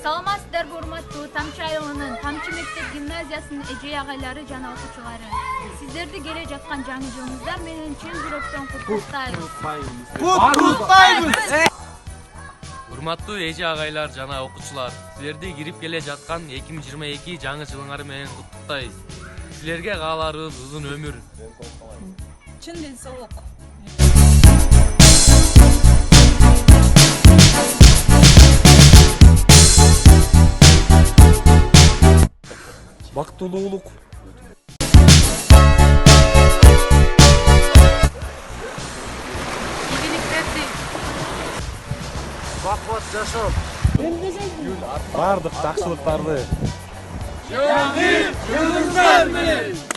Саламатсыздар урматтуу Тамчы айылынын Тамчы мектеп гимназиясынын эже агайлары жана окуучулары. Сиздерди келе жаткан жаңы жылыңыздар менен чын жүрөктөн куттуктайбыз. Куттуктайбыз. Урматтуу эже агайлар жана окуучулар, силерди кирип келе жаткан 2022 жаңы жылыңар менен куттуктайбыз. Силерге кааларыбыз узун өмүр, чын денсаулык. Бактылуулук. Ийгиликтерди. Бакбат жашоо. Бардык жакшылыктарды. Жаңы жылдык менен.